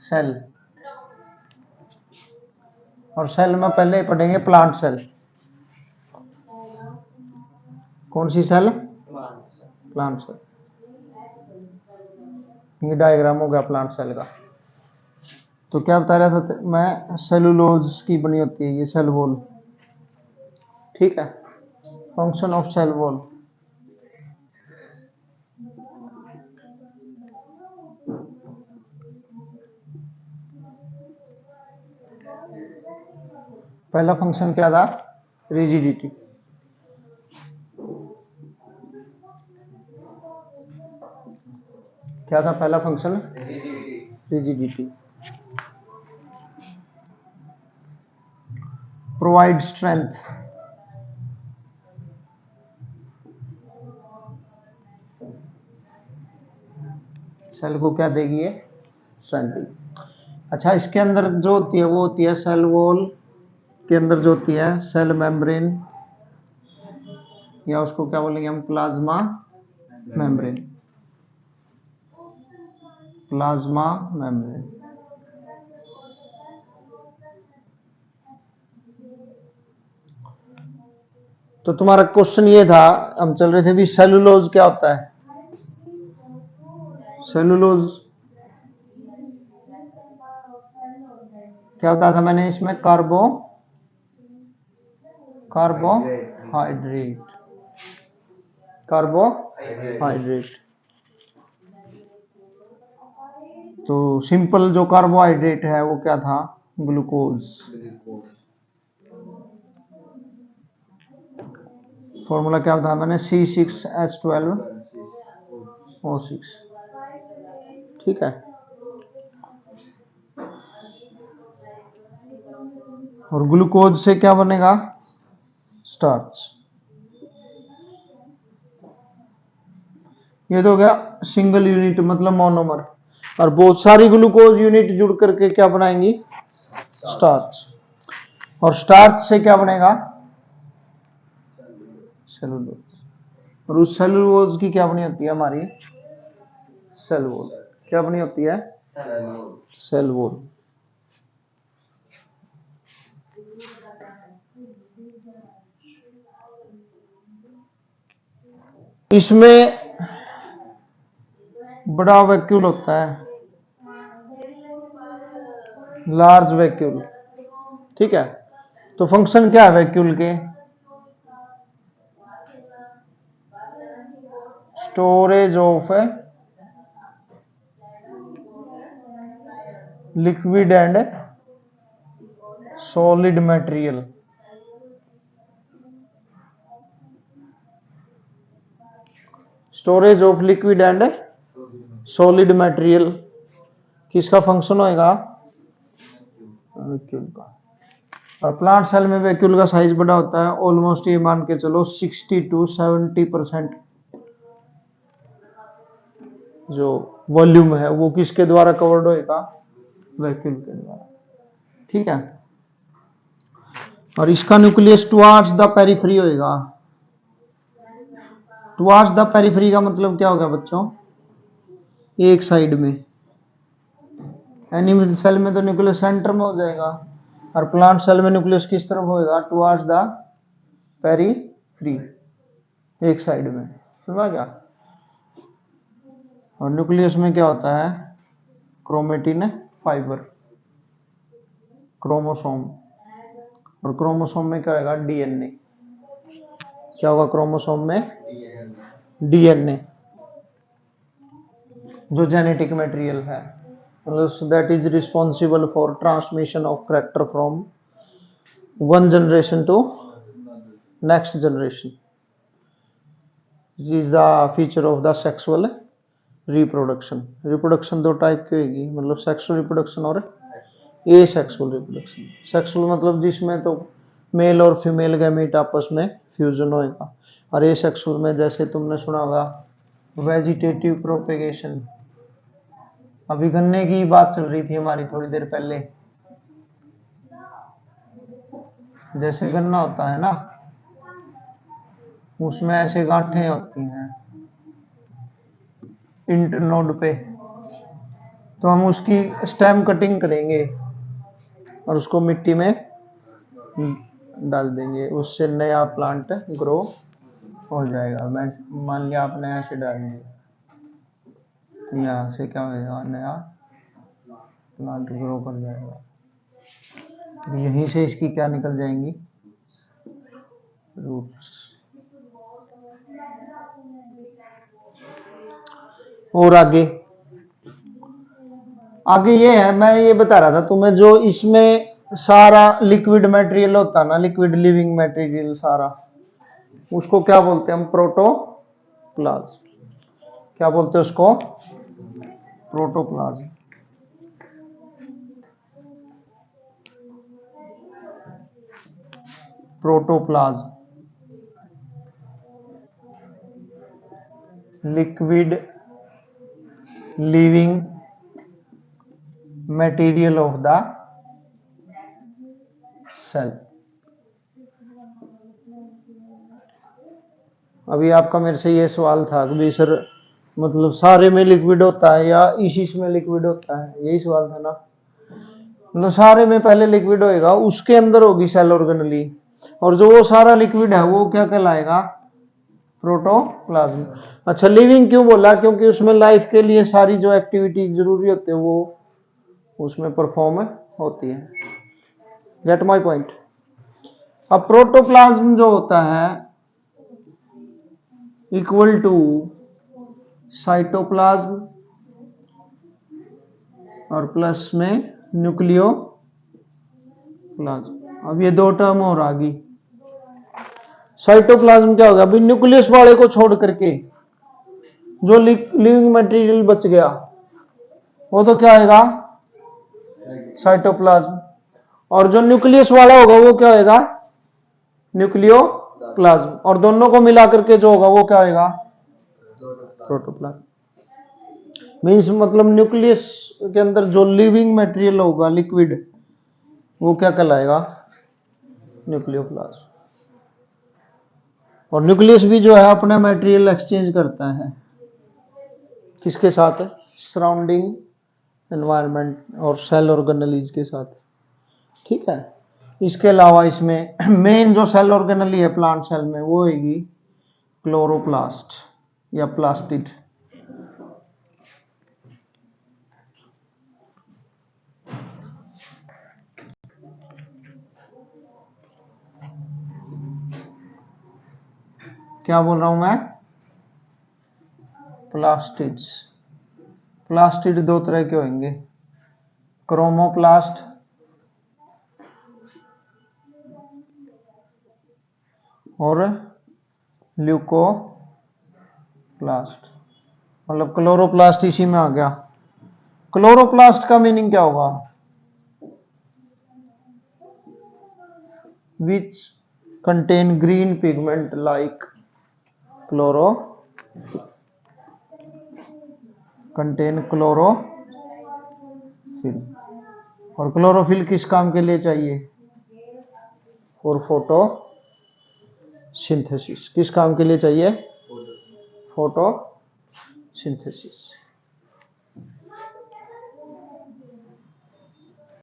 Cell, और cell में पहले पढ़ेंगे प्लांट सेल। कौन सी सेल? Plant cell. ये डायग्राम हो गया प्लांट सेल का। तो क्या बता रहा था मैं, सेलुलोज की बनी होती है ये सेल वॉल, ठीक है। फंक्शन ऑफ सेल वॉल, पहला फंक्शन क्या था? रिजिडिटी। क्या था पहला function? Rigidity. Provide strength, cell को क्या देगी ये? स्ट्रेंथ देगी। अच्छा, इसके अंदर जो होती है वो होती है सेल वॉल के अंदर जो होती है सेल मेम्ब्रेन, या उसको क्या बोलेंगे हम? Plasma membrane. Plasma membrane. तो तुम्हारा क्वेश्चन ये था, हम चल रहे थे भी सेलुलोज क्या होता है? सेलुलोज क्या होता था मैंने इसमें? कार्बोहाइड्रेट। कार्बोहाइड्रेट। तो सिंपल जो कार्बोहाइड्रेट है वो क्या था? ग्लूकोज। फॉर्मूला क्या था मैंने? C6H12O6, ठीक है। और ग्लूकोज से क्या बनेगा? स्टार्च। ये तो हो गया सिंगल यूनिट, मतलब मोनोमर। और बहुत सारी ग्लूकोज यूनिट जुड़ करके क्या बनाएंगी? स्टार्च। और स्टार्च से क्या बनेगा? सेलुलोज। और उस सेलुलोज की क्या बनी होती है हमारी? Cell wall. क्या बनी होती है? Cell wall. इसमें बड़ा वैक्यूल होता है, लार्ज वैक्यूल, ठीक है। तो फंक्शन क्या है वैक्यूल के? Storage of liquid and solid material. Storage of liquid and solid material किसका फंक्शन होएगा? वैक्यूल का। और प्लांट सेल में वैक्यूल का साइज बड़ा होता है, ऑलमोस्ट ये मान के चलो 60 to 70% जो वॉल्यूम है वो किसके द्वारा कवर्ड होएगा? वैक्यूल के द्वारा, ठीक है। और इसका न्यूक्लियस टुवार्ड्स द पेरिफेरी होएगा। टुवार्ड्स द पेरिफेरी का मतलब क्या होगा बच्चों? एक साइड में। एनिमल सेल में तो न्यूक्लियस सेंटर में हो जाएगा, और प्लांट सेल में न्यूक्लियस किस तरफ होएगा? टुवार्ड्स द पेरिफेरी, एक साइड में। समझा क्या? और न्यूक्लियस में क्या होता है? Chromatin fibre, chromosome. और क्रोमोसोम में क्या होगा? डीएनए। क्या होगा क्रोमोसोम में? डीएनए, जो जेनेटिक मटेरियल है, मतलब that is responsible for transmission of character from one generation to next generation. Is the feature of the sexual reproduction. Reproduction दो टाइप की होगी, मतलब सेक्सुअल रिप्रोडक्शन और ए सेक्सुअल रिप्रोडक्शन। सेक्सुअल मतलब जिसमें तो मेल और फीमेल गैमेट आपस में फ्यूजन होएगा, और ए सेक्सुअल में जैसे तुमने सुना होगा वेजिटेटिव प्रोपेगेशन। अभी गन्ने की बात चल रही थी हमारी थोड़ी देर पहले, जैसे गन्ना होता है ना, उसमें ऐसे गांठें होती हैं इंटरनोड पे, तो हम उसकी स्टेम कटिंग करेंगे और उसको मिट्टी में डाल देंगे, उससे नया प्लांट ग्रो हो जाएगा। मैं मान लिया आपने ऐसे डाल दिया, यहाँ से क्या हो जाएगा, नया प्लांट ग्रो कर जाएगा। तो यहीं से इसकी क्या निकल जाएंगी, रूट्स। और आगे आगे ये है, मैं ये बता रहा था तुम्हें, जो इसमें सारा लिक्विड मटेरियल होता है ना, लिक्विड लिविंग मटेरियल सारा, उसको क्या बोलते हैं हम, प्रोटोप्लाज्म। क्या बोलते हैं उसको, protoplasm. Protoplasm liquid living material of the cell. अभी आपका मेरे से ये सवाल था कि भाई सर मतलब सारे में लिक्विड होता है या इस में लिक्विड होता है, यही सवाल था ना। मतलब सारे में पहले लिक्विड होएगा, उसके अंदर होगी सेल ऑर्गेनली, और जो वो सारा लिक्विड है वो क्या कहलाएगा, प्रोटोप्लाज्म। अच्छा, लिविंग क्यों बोला, क्योंकि उसमें लाइफ के लिए सारी जो एक्टिविटी जरूरी होती है वो उसमें परफॉर्म होती है। Gate my point. अब प्रोटोप्लाज्म जो होता है इक्वल टू साइटोप्लाज्म और प्लस में न्यूक्लियोप्लाज्म। अब ये दो टर्म और आ गई। साइटोप्लाज्म क्या होगा, अभी न्यूक्लियस वाले को छोड़ करके जो लिविंग मटेरियल बच गया वो तो क्या आएगा, साइटोप्लाज्म। और जो न्यूक्लियस वाला होगा वो क्या होगा, न्यूक्लियोप्लाज्म। और दोनों को मिला करके जो होगा वो क्या होगा, प्रोटोप्लाज्म। मीन्स मतलब न्यूक्लियस के अंदर जो लिविंग मटेरियल होगा लिक्विड, वो क्या कहलाएगा, न्यूक्लियोप्लाज्म। और न्यूक्लियस भी जो है अपना मटेरियल एक्सचेंज करता है किसके साथ, सराउंडिंग एनवायरनमेंट और सेल ऑर्गेनेलीज के साथ। ठीक है। इसके अलावा इसमें मेन जो सेल ऑर्गेनली है प्लांट सेल में वो होगी क्लोरोप्लास्ट या प्लास्टिड। क्या बोल रहा हूं मैं, प्लास्टिड्स। प्लास्टिड दो तरह के होंगे, क्रोमोप्लास्ट और ल्यूकोप्लास्ट। मतलब क्लोरोप्लास्ट इसी में आ गया। क्लोरोप्लास्ट का मीनिंग क्या होगा, which contain green pigment like contain chlorophyll. और क्लोरोफिल किस काम के लिए चाहिए, फॉर फोटोसिंथेसिस। किस काम के लिए चाहिए, फोटोसिंथेसिस।